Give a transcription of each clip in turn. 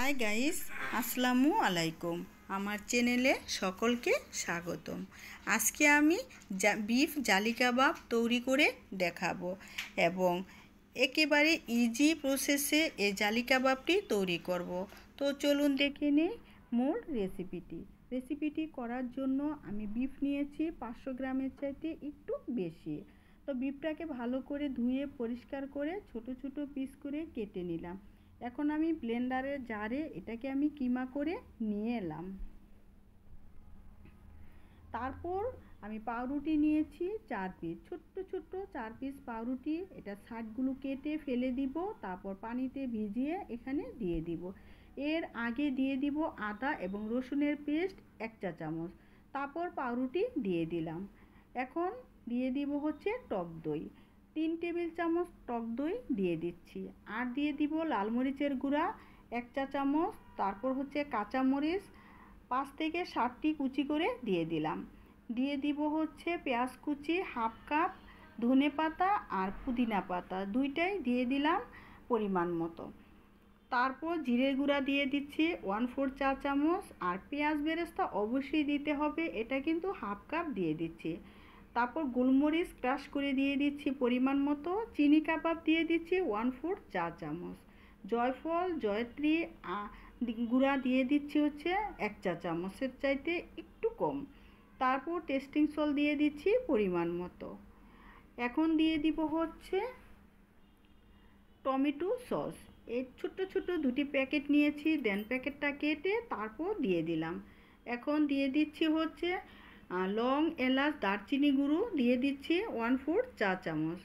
Hi guys, আসসালামু আলাইকুম। আমার চ্যানেলে সকলকে স্বাগতম। আজকে আমি বিফ জালি কাবাব তৈরি করে দেখাবো এবং একেবারে ইজি প্রসেসে এই জালি কাবাবটি তৈরি করব। তো চলুন দেখে নিই মূল রেসিপিটি করার জন্য আমি বিফ নিয়েছি 500 গ্রামের চাইতে একটু বেশি। তো বিফটাকে ভালো করে ধুয়ে পরিষ্কার করে ছোট ছোট পিস করে কেটে নিলাম। এখন আমি ব্লেন্ডারের জারে এটাকে আমি কিমা করে নিয়ে এলাম। তারপর আমি পাউরুটি নিয়েছি 4 পিস, ছোট্ট ছোট্ট 4 পিস পাউরুটি। এটা সাইডগুলো কেটে ফেলে দিব, তারপর পানিতে ভিজিয়ে এখানে দিয়ে দিব। এর আগে দিয়ে দিব আদা এবং রসুনের পেস্ট 1 চা চামচ। তারপর পাউরুটি দিয়ে দিলাম। এখন দিয়ে দিব হচ্ছে টক দই, 3 টেবিল চামচ টক দই দিয়ে দিচ্ছি। আর দিয়ে দিব লাল মরিচের গুঁড়া 1 চা চামচ। তারপর হচ্ছে কাঁচা মরিচ 5 থেকে 7টি কুচি করে দিয়ে দিলাম। দিয়ে দিব হচ্ছে পেঁয়াজ কুচি হাফ কাপ, ধনে পাতা আর পুদিনা পাতা দুইটাই দিয়ে দিলাম পরিমাণ মতো। তারপর জিরের গুঁড়া দিয়ে দিচ্ছি 1/4 চা চামচ। আর পেঁয়াজ বেরেস্তা অবশ্যই দিতে হবে, এটা কিন্তু হাফ কাপ দিয়ে দিচ্ছি। তারপর গোলমরিচ ক্রাশ করে দিয়ে দিচ্ছি পরিমাণ মতো। চিনি কাবাব দিয়ে দিচ্ছি 1/4 চা চামচ। জয়ফল জয়ত্রী গুঁড়া দিয়ে দিচ্ছি হচ্ছে 1 চা চামচের চাইতে একটু কম। তারপর টেস্টিং সল্ট দিয়ে দিচ্ছি পরিমাণ মতো। এখন দিয়ে দিব হচ্ছে টমেটো সস। এই ছোট্ট ছোট্ট 2টি প্যাকেট নিয়েছি, দেন প্যাকেটটা কেটে তারপর দিয়ে দিলাম। এখন দিয়ে দিচ্ছি হচ্ছে লং এলাচ দারচিনি গুঁড়ো দিয়ে দিচ্ছি 1/4 চা চামচ।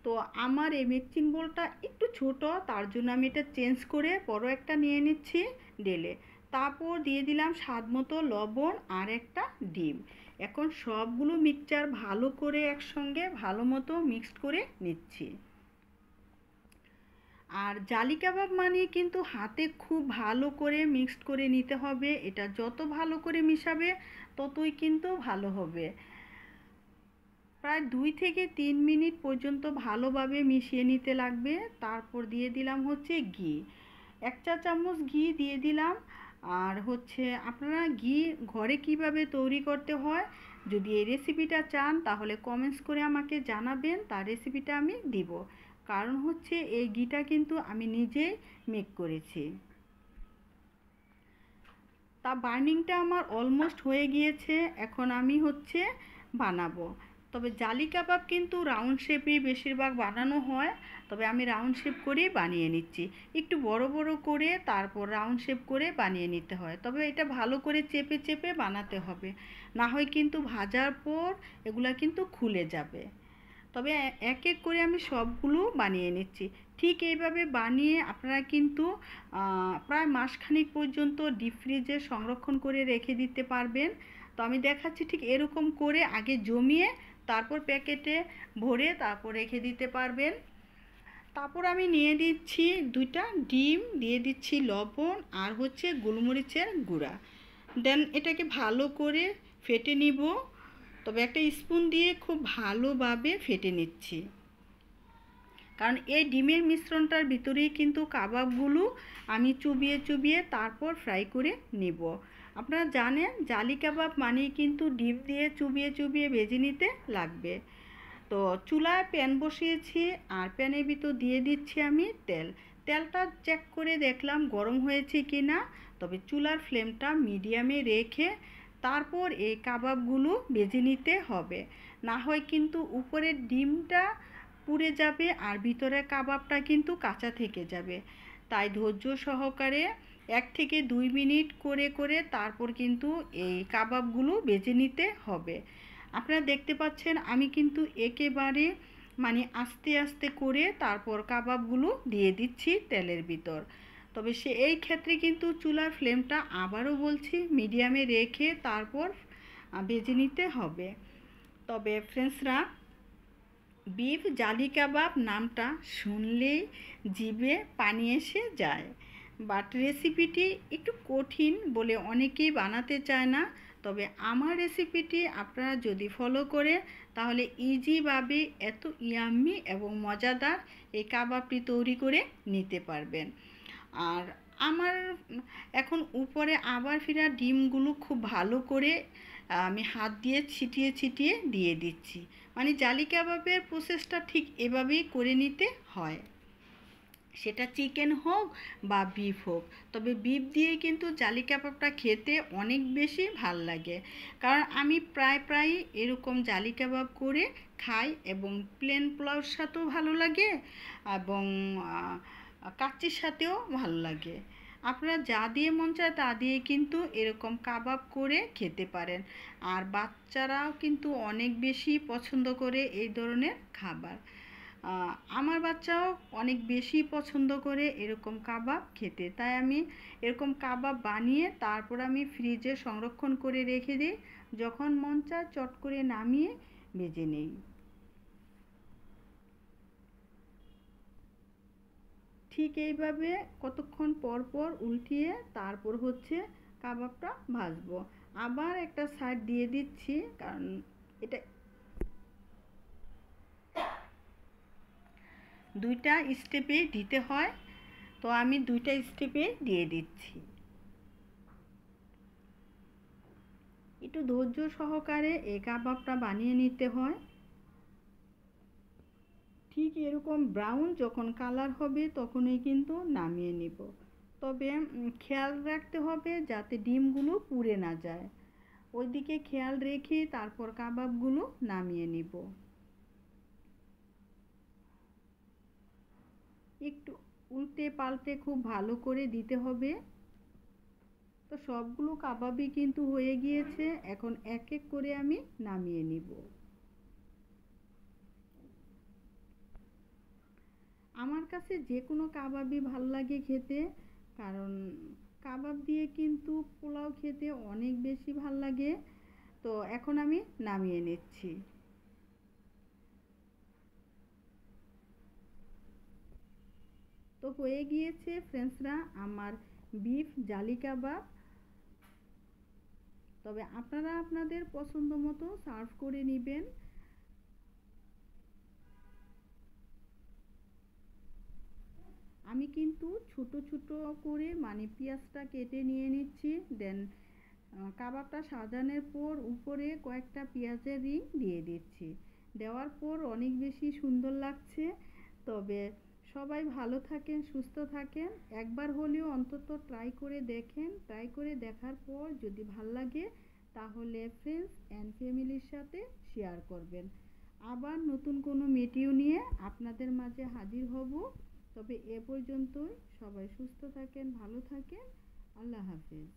তো আমার এই মিক্সিং বোলটা একটু ছোট, তার জন্য আমি এটা চেঞ্জ করে বড় একটা নিয়ে নিচ্ছি ডেলে। তারপর দিয়ে দিলাম স্বাদ মতো লবণ আর একটা ডিম। এখন সবগুলো মিক্সচার ভালো করে একসঙ্গে ভালো মতো মিক্সড করে নিচ্ছি। আর জালি কাবাব মানে কিন্তু হাতে খুব ভালো করে মিক্সড করে নিতে হবে। এটা যত ভালো করে মিশাবে ততই কিন্তু ভালো হবে। প্রায় 2 থেকে 3 মিনিট পর্যন্ত ভালোভাবে মিশিয়ে নিতে লাগবে। তারপর দিয়ে দিলাম হচ্ছে ঘি, 1 চা চামচ ঘি দিয়ে দিলাম। আর হচ্ছে আপনারা ঘি ঘরে কিভাবে তৈরি করতে হয় যদি এই রেসিপিটা চান তাহলে কমেন্টস করে আমাকে জানাবেন, তার রেসিপিটা আমি দিব। কারণ হচ্ছে এই ঘিটা কিন্তু আমি নিজেই মেক করেছি। তা বার্নিংটা আমার অলমোস্ট হয়ে গিয়েছে, এখন আমি হচ্ছে বানাবো। তবে জালি কাবাব কিন্তু রাউন্ড শেপেই বেশিরভাগ বানানো হয়, তবে আমি রাউন্ড শেপ করেই বানিয়ে নিচ্ছি। একটু বড় বড় করে তারপর রাউন্ড শেপ করে বানিয়ে নিতে হয়, তবে এটা ভালো করে চেপে চেপে বানাতে হবে, না হয় কিন্তু ভাজার পর এগুলা কিন্তু খুলে যাবে। তবে এক এক করে আমি সবগুলো বানিয়ে নিচ্ছি। ঠিক এইভাবে বানিয়ে আপনারা কিন্তু প্রায় মাসখানেক পর্যন্ত ডিপ ফ্রিজে সংরক্ষণ করে রেখে দিতে পারবেন। তো আমি দেখাচ্ছি ঠিক এরকম করে আগে জমিয়ে তারপর প্যাকেটে ভরে তারপর রেখে দিতে পারবেন। তারপর আমি নিয়ে দিচ্ছি 2টা ডিম, দিয়ে দিচ্ছি লবণ আর হচ্ছে গোলমরিচের গুঁড়া। দেন এটাকে ভালো করে ফেটে নিব, তবে একটা স্পুন দিয়ে খুব ভালোভাবে ফেটে নিচ্ছি, কারণ এই ডিমের মিশ্রণটার ভিতরেই কিন্তু কাবাবগুলো আমি চুবিয়ে চুবিয়ে তারপর ফ্রাই করে নিব। আপনারা জানেন জালি কাবাব মানেই কিন্তু ডিম দিয়ে চুবিয়ে চুবিয়ে ভেজে নিতে লাগবে। তো চুলায় প্যান বসিয়েছি আর প্যানের ভিতর দিয়ে দিচ্ছি আমি তেলটা চেক করে দেখলাম গরম হয়েছে কি না। তবে চুলার ফ্লেমটা মিডিয়ামে রেখে তারপর এই কাবাবগুলো ভেজে নিতে হবে, না হয় কিন্তু উপরের ডিমটা পুড়ে যাবে আর ভিতরের কাবাবটা কিন্তু কাঁচা থেকে যাবে। তাই ধৈর্য সহকারে 1 থেকে 2 মিনিট করে করে তারপর কিন্তু এই কাবাবগুলো ভেজে নিতে হবে। আপনারা দেখতে পাচ্ছেন আমি কিন্তু একেবারে মানে আস্তে আস্তে করে তারপর কাবাবগুলো দিয়ে দিচ্ছি তেলের ভিতর। তবে এই ক্ষেত্রে কিন্তু চুলার ফ্লেমটা আবারও বলছি মিডিয়ামে রেখে তারপর ভেজে নিতে হবে। তবে ফ্রেন্ডসরা, বিফ জালি কাবাব নামটা শুনলেই জিভে পানি এসে যায়, বাট রেসিপিটি একটু কঠিন বলে অনেকেই বানাতে চায় না। তবে আমার রেসিপিটি আপনারা যদি ফলো করে তাহলে ইজিভাবে এত ইয়াম্মি এবং মজাদার এই কাবাবটি তৈরি করে নিতে পারবেন। আর আমার এখন উপরে আবার ফেরা ডিমগুলো খুব ভালো করে আমি হাত দিয়ে ছিটিয়ে ছিটিয়ে দিয়ে দিচ্ছি। মানে জালি কাবাবের প্রসেসটা ঠিক এভাবেই করে নিতে হয়, সেটা চিকেন হোক বা বিফ হোক। তবে বিফ দিয়ে কিন্তু জালি কাবাবটা খেতে অনেক বেশি ভাল লাগে, কারণ আমি প্রায় এরকম জালি কাবাব করে খাই, এবং প্লেন পোলাওর সাথেও ভালো লাগে, এবং কাচ্চির সাথেও ভালো লাগে। আপনারা যা দিয়ে মন চায় তা দিয়ে কিন্তু এরকম কাবাব করে খেতে পারেন। আর বাচ্চারাও কিন্তু অনেক বেশি পছন্দ করে এই ধরনের খাবার। আমার বাচ্চাও অনেক বেশি পছন্দ করে এরকম কাবাব খেতে, তাই আমি এরকম কাবাব বানিয়ে তারপর আমি ফ্রিজে সংরক্ষণ করে রেখে দিই, যখন মন চায় চট করে নামিয়ে ভেজে নেই। ঠিক এইভাবে কতক্ষণ পর পর উল্টিয়ে তারপর হচ্ছে কাবাবটা ভাজবো। আবার একটা সাইড দিয়ে দিচ্ছি, কারণ এটা দুইটা স্টেপে দিতে হয়, তো আমি দুইটা স্টেপে দিয়ে দিচ্ছি। একটু ধৈর্য সহকারে এই কাবাবটা বানিয়ে নিতে হয়। ঠিক এরকম ব্রাউন যখন কালার হবে তখনই কিন্তু নামিয়ে নিব। তবে খেয়াল রাখতে হবে যাতে ডিমগুলো পুড়ে না যায়, ওইদিকে খেয়াল রেখে তারপর কাবাবগুলো নামিয়ে নিব। একটু উল্টে পাল্টে খুব ভালো করে দিতে হবে। তো সবগুলো কাবাবই কিন্তু হয়ে গিয়েছে, এখন এক এক করে আমি নামিয়ে নিব। আমার কাছে যে কোনো কাবাবই ভালো লাগে খেতে, কারণ কাবাব দিয়ে কিন্তু পোলাও খেতে অনেক বেশি ভাল লাগে। তো এখন আমি নামিয়ে নিচ্ছি। তো হয়ে গিয়েছে ফ্রেন্ডসরা আমার বিফ জালি কাবাব। তবে আপনারা আপনাদের পছন্দ মতো সার্ভ করে নেবেন। আমি কিন্তু ছোট ছোট করে মানে পেঁয়াজটা কেটে নিয়ে নিচ্ছি, দেন কাবাবটা সাজানোর পর উপরে কয়েকটা পেঁয়াজের রিং দিয়ে দিচ্ছি। দেওয়ার পর অনেক বেশি সুন্দর লাগছে। তবে সবাই ভালো থাকেন, সুস্থ থাকেন, একবার হলেও অন্তত ট্রাই করে দেখেন। ট্রাই করে দেখার পর যদি ভাল লাগে তাহলে ফ্রেন্ডস অ্যান্ড ফ্যামিলির সাথে শেয়ার করবেন। আবার নতুন কোনো ভিডিও নিয়ে আপনাদের মাঝে হাজির হব। তবে এ পর্যন্তই, সবাই সুস্থ থাকেন, ভালো থাকেন। আল্লাহ হাফেজ।